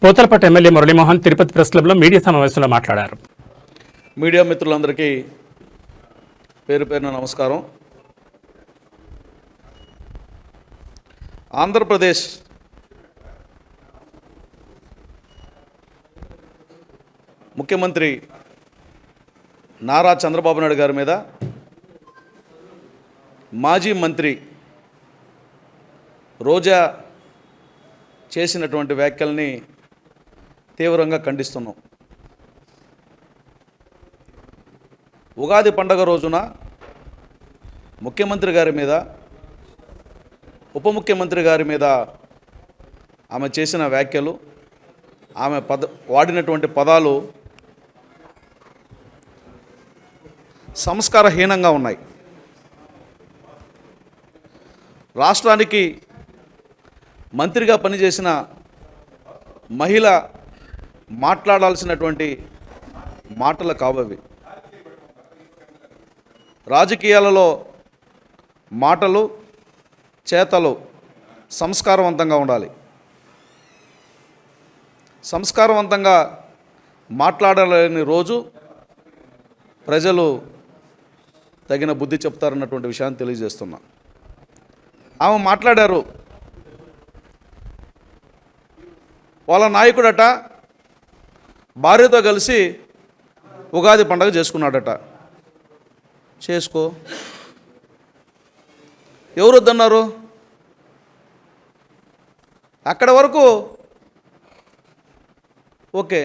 Pothalapattu MLA Muralimohan Tirupati press క్లబ్లో media సమావేశంలో మాట్లాడారు. మీడియా మిత్రులందరికీ పేరు పేరున నమస్కారం. ఆంధ్రప్రదేశ్ ముఖ్యమంత్రి నారా చంద్రబాబు నాయుడు గారి మీద మాజీ మంత్రి రోజా చేసినటువంటి వ్యాఖ్యల్ని తీవ్రంగా ఖండిస్తున్నాం. ఉగాది పండగ రోజున ముఖ్యమంత్రి గారి మీద, ఉప ముఖ్యమంత్రి గారి మీద ఆమె చేసిన వ్యాఖ్యలు, ఆమె వాడినటువంటి పదాలు సంస్కారహీనంగా ఉన్నాయి. రాష్ట్రానికి మంత్రిగా పనిచేసిన మహిళ మాట్లాడాల్సినటువంటి మాటలు కావవి. రాజకీయాలలో మాటలు, చేతలు సంస్కారవంతంగా ఉండాలి. సంస్కారవంతంగా మాట్లాడలేని రోజు ప్రజలు తగిన బుద్ధి చెప్తారన్నటువంటి విషయాన్ని తెలియజేస్తున్నా. ఆమె మాట్లాడారు, వాళ్ళ నాయకుడట భార్యతో కలిసి ఉగాది పండుగ చేసుకున్నాడట. చేసుకో, ఎవరు వద్దన్నారు? అక్కడ వరకు ఓకే.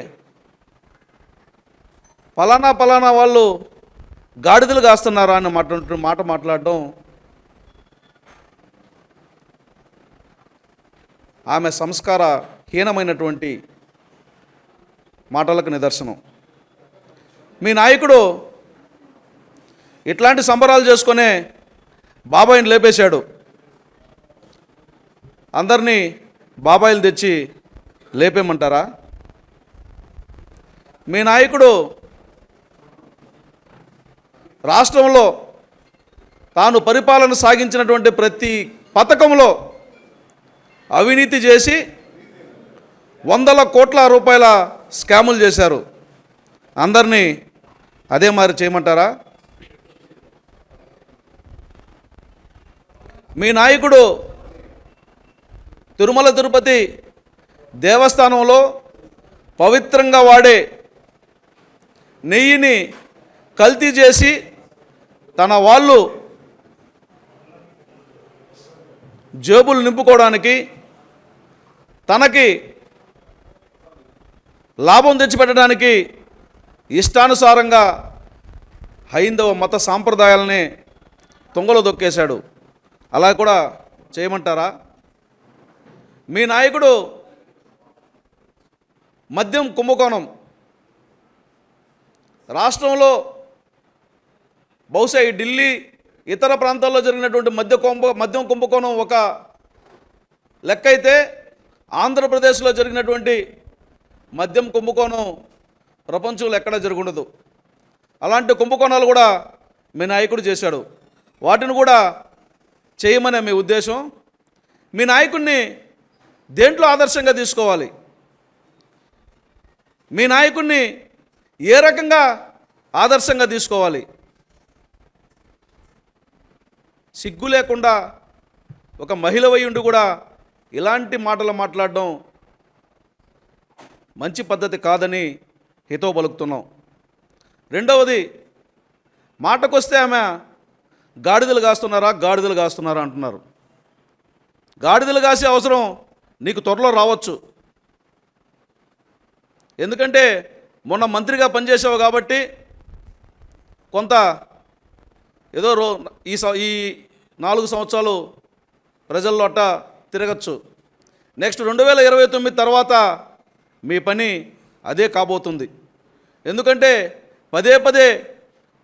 పలానా పలానా వాళ్ళు గాడిదలు కాస్తున్నారా అని మాట మాట్లాడడం ఆమె సంస్కారహీనమైనటువంటి మాటలకు నిదర్శనం. మీ నాయకుడు ఇట్లాంటి సంబరాలు చేసుకునే బాబాయిని లేపేశాడు. అందరినీ బాబాయిలు తెచ్చి లేపేమంటారా? మీ నాయకుడు రాష్ట్రంలో తాను పరిపాలన సాగించినటువంటి ప్రతి పథకంలో అవినీతి చేసి వందల కోట్ల రూపాయల స్కాములు చేశారు. అందరినీ అదే మరి చేయమంటారా? మీ నాయకుడు తిరుమల తిరుపతి దేవస్థానంలో పవిత్రంగా వాడే నెయ్యిని కల్తీ చేసి తన వాళ్ళు జేబులు నింపుకోవడానికి, తనకి లాభం తెచ్చిపెట్టడానికి ఇష్టానుసారంగా హైందవ మత సాంప్రదాయాలని తొంగలో దొక్కేశాడు. అలా కూడా చేయమంటారా? మీ నాయకుడు మద్యం కుంభకోణం రాష్ట్రంలో బహుశా ఈ ఢిల్లీ ఇతర ప్రాంతాల్లో జరిగినటువంటి మద్యం కుంభకోణం ఒక లెక్క అయితే, ఆంధ్రప్రదేశ్లో జరిగినటువంటి మద్యం కుంభకోణం ప్రపంచంలో ఎక్కడా జరుగుండదు. అలాంటి కుంభకోణాలు కూడా మీ నాయకుడు చేశాడు. వాటిని కూడా చేయమనే మీ ఉద్దేశం. మీ నాయకుడిని దేంట్లో ఆదర్శంగా తీసుకోవాలి? మీ నాయకుడిని ఏ రకంగా ఆదర్శంగా తీసుకోవాలి? సిగ్గు లేకుండా ఒక మహిళ వయ్యుండి కూడా ఇలాంటి మాటలు మాట్లాడడం మంచి పద్ధతి కాదని హితవు పలుకుతున్నాం. రెండవది, మాటకొస్తే ఆమె గాడిదలు కాస్తున్నారా అంటున్నారు. గాడిదలు కాసే అవసరం నీకు త్వరలో రావచ్చు. ఎందుకంటే మొన్న మంత్రిగా పనిచేసావు కాబట్టి కొంత ఏదో ఈ 4 సంవత్సరాలు ప్రజల్లో అట్ట తిరగచ్చు. నెక్స్ట్ 2029 తర్వాత మీ పని అదే కాబోతుంది. ఎందుకంటే పదే పదే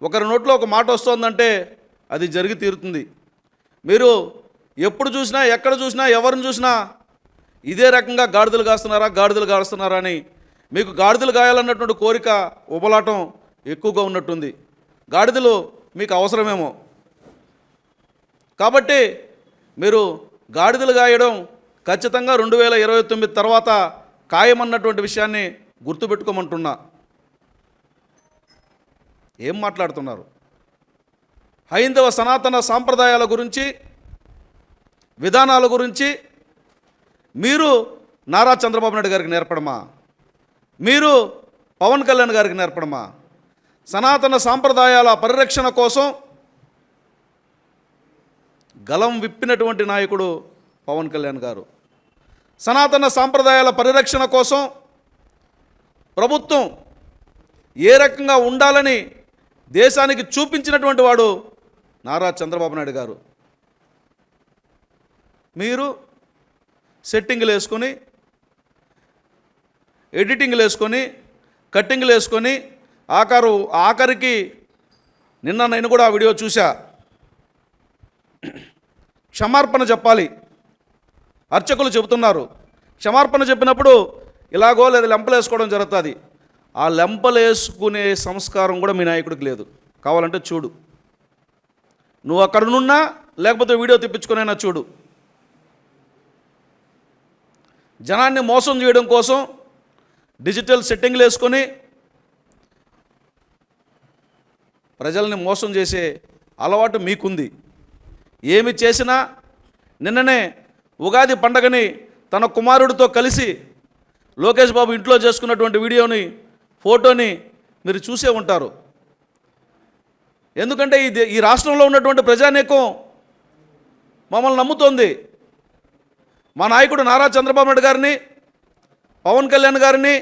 ఒకరి నోట్లో ఒక మాట వస్తుందంటే అది జరిగి తీరుతుంది. మీరు ఎప్పుడు చూసినా, ఎక్కడ చూసినా, ఎవరిని చూసినా ఇదే రకంగా గాడిదలు కాస్తున్నారా అని మీకు గాడిదలు గాయాలన్నటువంటి కోరిక, ఉబలాటం ఎక్కువగా ఉన్నట్టుంది. గాడిదలు మీకు అవసరమేమో. కాబట్టి మీరు గాడిదలు గాయడం ఖచ్చితంగా 2029 తర్వాత ఖాయమన్నటువంటి విషయాన్ని గుర్తుపెట్టుకోమంటున్నా. ఏం మాట్లాడుతున్నారు? హైందవ సనాతన సాంప్రదాయాల గురించి, విధానాల గురించి మీరు నారా చంద్రబాబు నాయుడు గారికి నేర్పడమా? మీరు పవన్ కళ్యాణ్ గారికి నేర్పడమా? సనాతన సాంప్రదాయాల పరిరక్షణ కోసం గలం విప్పినటువంటి నాయకుడు పవన్ కళ్యాణ్ గారు. సనాతన సాంప్రదాయాల పరిరక్షణ కోసం ప్రభుత్వం ఏ రకంగా ఉండాలని దేశానికి చూపించినటువంటి వాడు నారా చంద్రబాబు నాయుడు గారు. మీరు సెట్టింగ్లు వేసుకొని, ఎడిటింగ్లు వేసుకొని, కట్టింగ్లు వేసుకొని ఆఖరికి నిన్న నేను కూడా ఆ వీడియో చూసా. క్షమార్పణ చెప్పాలి. అర్చకులు చెబుతున్నారు, క్షమార్పణ చెప్పినప్పుడు ఇలాగో లేదా లెంపలు వేసుకోవడం జరుగుతుంది. ఆ లెంపలు వేసుకునే సంస్కారం కూడా మీ నాయకుడికి లేదు. కావాలంటే చూడు, నువ్వు అక్కడనున్నా లేకపోతే వీడియో తెప్పించుకునైనా చూడు. జనాన్ని మోసం చేయడం కోసం డిజిటల్ సెట్టింగ్లు వేసుకొని ప్రజల్ని మోసం చేసే అలవాటు మీకుంది. ఏమి చేసినా నిన్ననే ఉగాది పండగని తన కుమారుడితో కలిసి లోకేష్ బాబు ఇంట్లో చేసుకున్నటువంటి వీడియోని, ఫోటోని మీరు చూసే ఉంటారు. ఎందుకంటే ఈ రాష్ట్రంలో ఉన్నటువంటి ప్రజానీకం మమ్మల్ని నమ్ముతోంది. మా నాయకుడు నారా చంద్రబాబు నాయుడు గారిని, పవన్ కళ్యాణ్ గారిని